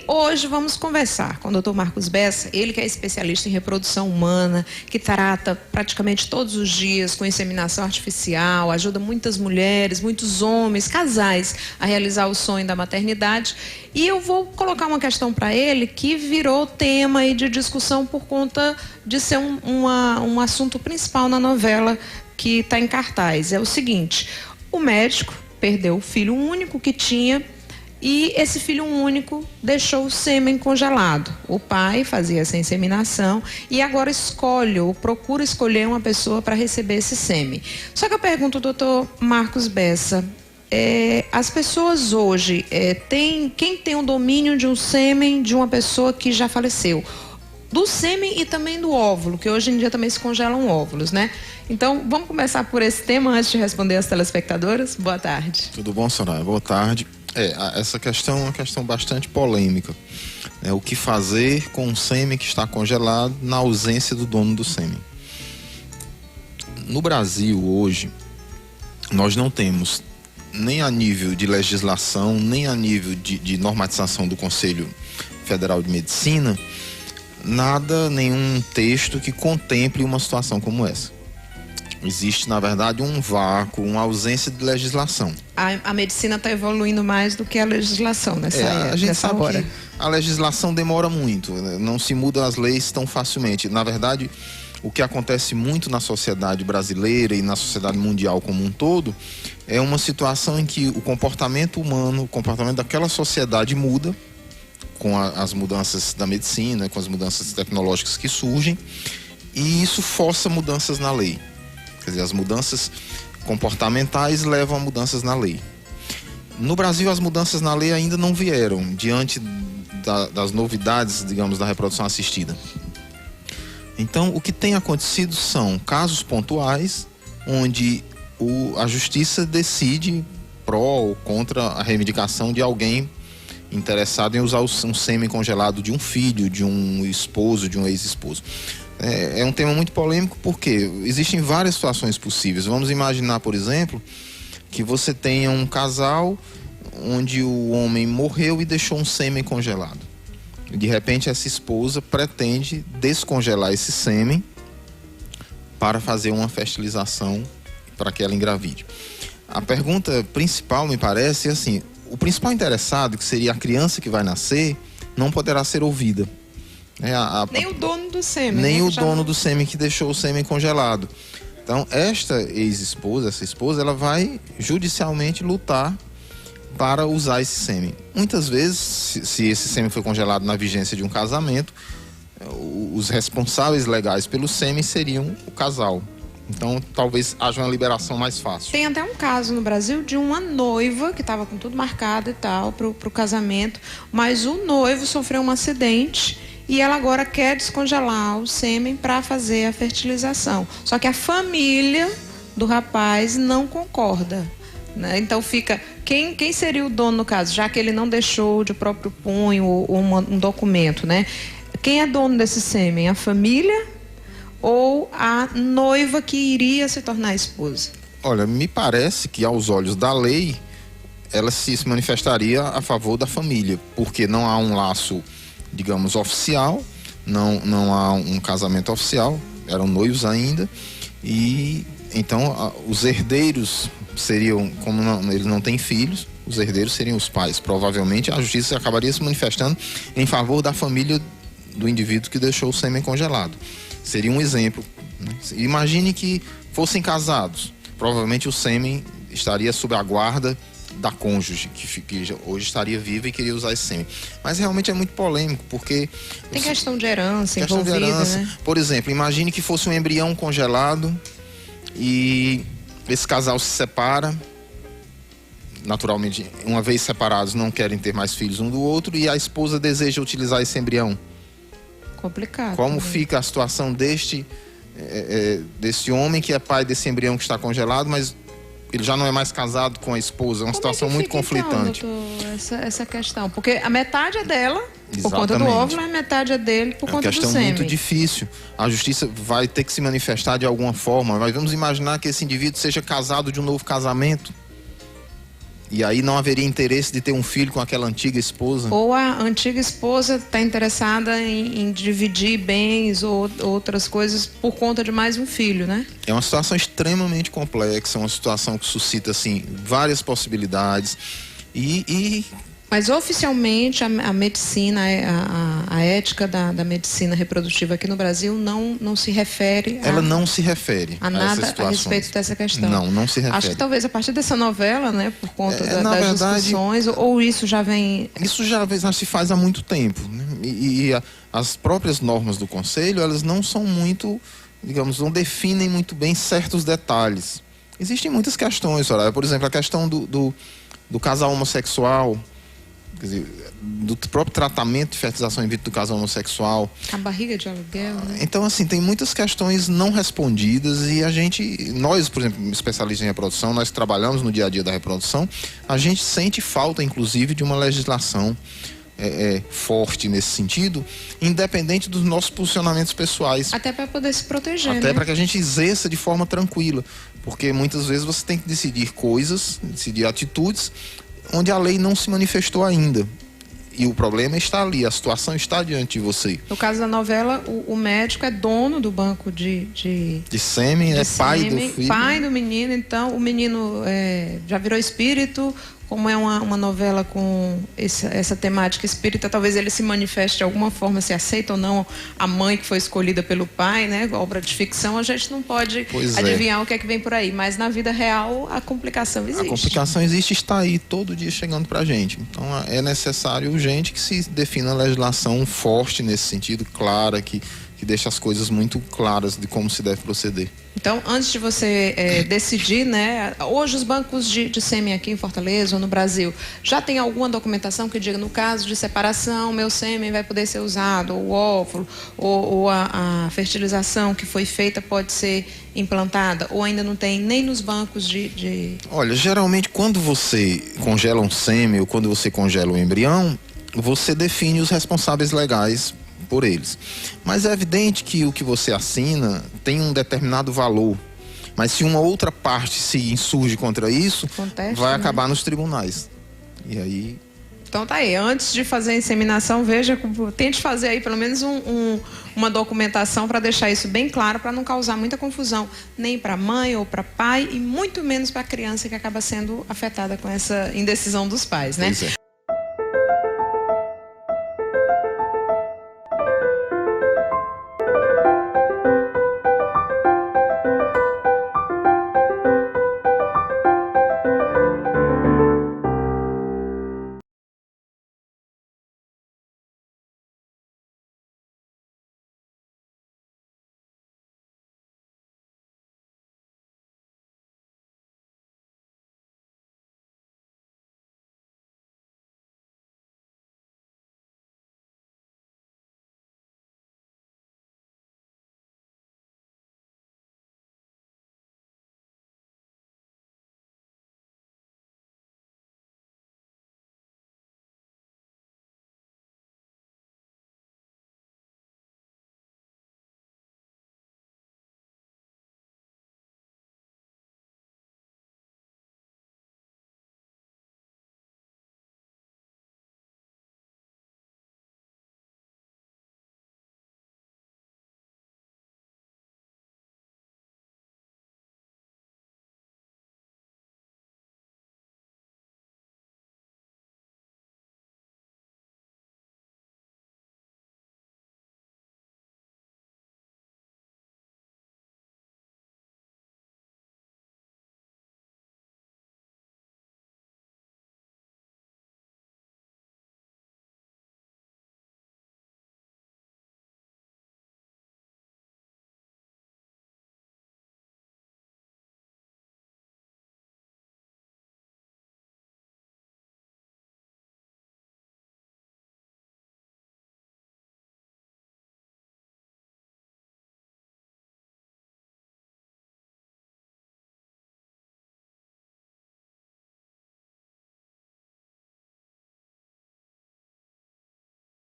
Hoje vamos conversar com o Dr. Marcos Bessa, ele que é especialista em reprodução humana, que trata praticamente todos os dias com inseminação artificial, ajuda muitas mulheres, muitos homens, casais a realizar o sonho da maternidade. E eu vou colocar uma questão para ele que virou tema aí de discussão por conta de ser um assunto principal na novela que está em cartaz. É o seguinte: o médico perdeu o filho único que tinha, e esse filho único deixou o sêmen congelado. O pai fazia essa inseminação e agora escolhe ou procura escolher uma pessoa para receber esse sêmen. Só que eu pergunto, doutor Marcos Bessa, as pessoas hoje, quem tem o domínio de um sêmen de uma pessoa que já faleceu? Do sêmen e também do óvulo, que hoje em dia também se congelam óvulos, né? Então, vamos começar por esse tema antes de responder às telespectadoras. Boa tarde. Tudo bom, Soraya? Boa tarde. Essa questão é uma questão bastante polêmica. O que fazer com um sêmen que está congelado na ausência do dono do sêmen? No Brasil, hoje, nós não temos, nem a nível de legislação, nem a nível de normatização do Conselho Federal de Medicina, nenhum texto que contemple uma situação como essa. Existe, na verdade, um vácuo, uma ausência de legislação. A medicina está evoluindo mais do que a legislação nessa a gente sabe hora. Que a legislação demora muito, não se mudam as leis tão facilmente. Na verdade, o que acontece muito na sociedade brasileira e na sociedade mundial como um todo é uma situação em que o comportamento humano, o comportamento daquela sociedade muda com as mudanças da medicina, com as mudanças tecnológicas que surgem, e isso força mudanças na lei. Quer dizer, as mudanças comportamentais levam a mudanças na lei. No Brasil, as mudanças na lei ainda não vieram, diante das novidades, digamos, da reprodução assistida. Então, o que tem acontecido são casos pontuais, onde a justiça decide pró ou contra a reivindicação de alguém interessado em usar um sêmen congelado de um filho, de um esposo, de um ex-esposo. É um tema muito polêmico porque existem várias situações possíveis. Vamos imaginar, por exemplo, que você tenha um casal onde o homem morreu e deixou um sêmen congelado. De repente, essa esposa pretende descongelar esse sêmen para fazer uma fertilização para que ela engravide. A pergunta principal, me parece, é assim: o principal interessado, que seria a criança que vai nascer, não poderá ser ouvida. Nem o dono do sêmen. Nem o dono do sêmen que deixou o sêmen congelado. Então, essa esposa, ela vai judicialmente lutar para usar esse sêmen. Muitas vezes, se esse sêmen foi congelado na vigência de um casamento, os responsáveis legais pelo sêmen seriam o casal. Então, talvez haja uma liberação mais fácil. Tem até um caso no Brasil de uma noiva que estava com tudo marcado e tal pro casamento, mas o noivo sofreu um acidente e ela agora quer descongelar o sêmen para fazer a fertilização. Só que a família do rapaz não concorda, né? Então fica, quem seria o dono no caso? Já que ele não deixou de próprio punho um documento, né? Quem é dono desse sêmen? A família ou a noiva que iria se tornar esposa? Olha, me parece que aos olhos da lei, ela se manifestaria a favor da família, porque não há um laço, digamos, oficial, não há um casamento oficial, eram noivos ainda, e então os herdeiros seriam, como eles não têm filhos, os herdeiros seriam os pais. Provavelmente a justiça acabaria se manifestando em favor da família do indivíduo que deixou o sêmen congelado. Seria um exemplo, né? Imagine que fossem casados, provavelmente o sêmen estaria sob a guarda da cônjuge, que hoje estaria viva e queria usar esse sêmen. Mas realmente é muito polêmico, porque tem questão de herança envolvida, né? Por exemplo, imagine que fosse um embrião congelado e esse casal se separa. Naturalmente, uma vez separados, não querem ter mais filhos um do outro, e a esposa deseja utilizar esse embrião. Complicado. Como fica a situação desse homem que é pai desse embrião que está congelado, mas ele já não é mais casado com a esposa? É uma situação muito conflitante. Então, doutor, essa questão, porque a metade é dela, Exatamente, por conta do óvulo, a metade é dele por conta do sêmen. É uma questão muito difícil. A justiça vai ter que se manifestar de alguma forma, mas vamos imaginar que esse indivíduo seja casado de um novo casamento. E aí não haveria interesse de ter um filho com aquela antiga esposa? Ou a antiga esposa está interessada em dividir bens ou outras coisas por conta de mais um filho, né? É uma situação extremamente complexa, uma situação que suscita, assim, várias possibilidades Mas oficialmente a medicina, a ética da medicina reprodutiva aqui no Brasil não se refere Ela não se refere a nada a respeito dessa questão. Não se refere. Acho que talvez a partir dessa novela, né, por conta das verdade, discussões, ou isso já vem... Isso já se faz há muito tempo, né? As próprias normas do Conselho, elas não são muito, digamos, não definem muito bem certos detalhes. Existem muitas questões, Soraya. Por exemplo, a questão do casal homossexual, quer dizer, do próprio tratamento de fertilização in vitro do casal homossexual. A barriga de aluguel, né? Então, assim, tem muitas questões não respondidas e nós, por exemplo, especialistas em reprodução, nós trabalhamos no dia a dia da reprodução, a gente sente falta, inclusive, de uma legislação forte nesse sentido, independente dos nossos posicionamentos pessoais. Até para poder se proteger, Até né? para que a gente exerça de forma tranquila, porque muitas vezes você tem que decidir coisas, decidir atitudes, onde a lei não se manifestou ainda. E o problema está ali, a situação está diante de você. No caso da novela, o médico é dono do banco de sêmen, pai do filho. Pai do menino, então o menino já virou espírito. Como é uma novela com essa temática espírita, talvez ele se manifeste de alguma forma, se aceita ou não a mãe que foi escolhida pelo pai, né? Obra de ficção, a gente não pode adivinhar o que é que vem por aí. Mas na vida real, a complicação existe. A complicação existe, está aí todo dia chegando pra gente. Então é necessário, urgente, que se defina a legislação forte nesse sentido, clara, que deixa as coisas muito claras de como se deve proceder. Então, antes de você decidir, né? Hoje os bancos de sêmen aqui em Fortaleza ou no Brasil já tem alguma documentação que diga, no caso de separação, meu sêmen vai poder ser usado, ou o óvulo, ou a fertilização que foi feita pode ser implantada, ou ainda não tem nem nos bancos Olha, geralmente quando você congela um sêmen ou quando você congela um embrião, você define os responsáveis legais por eles. Mas é evidente que o que você assina tem um determinado valor. Mas se uma outra parte se insurge contra isso, vai acabar nos tribunais. E aí... Então tá aí, antes de fazer a inseminação, tente fazer aí pelo menos uma documentação para deixar isso bem claro, para não causar muita confusão, nem para mãe ou para pai, e muito menos para a criança que acaba sendo afetada com essa indecisão dos pais, né? Pois é.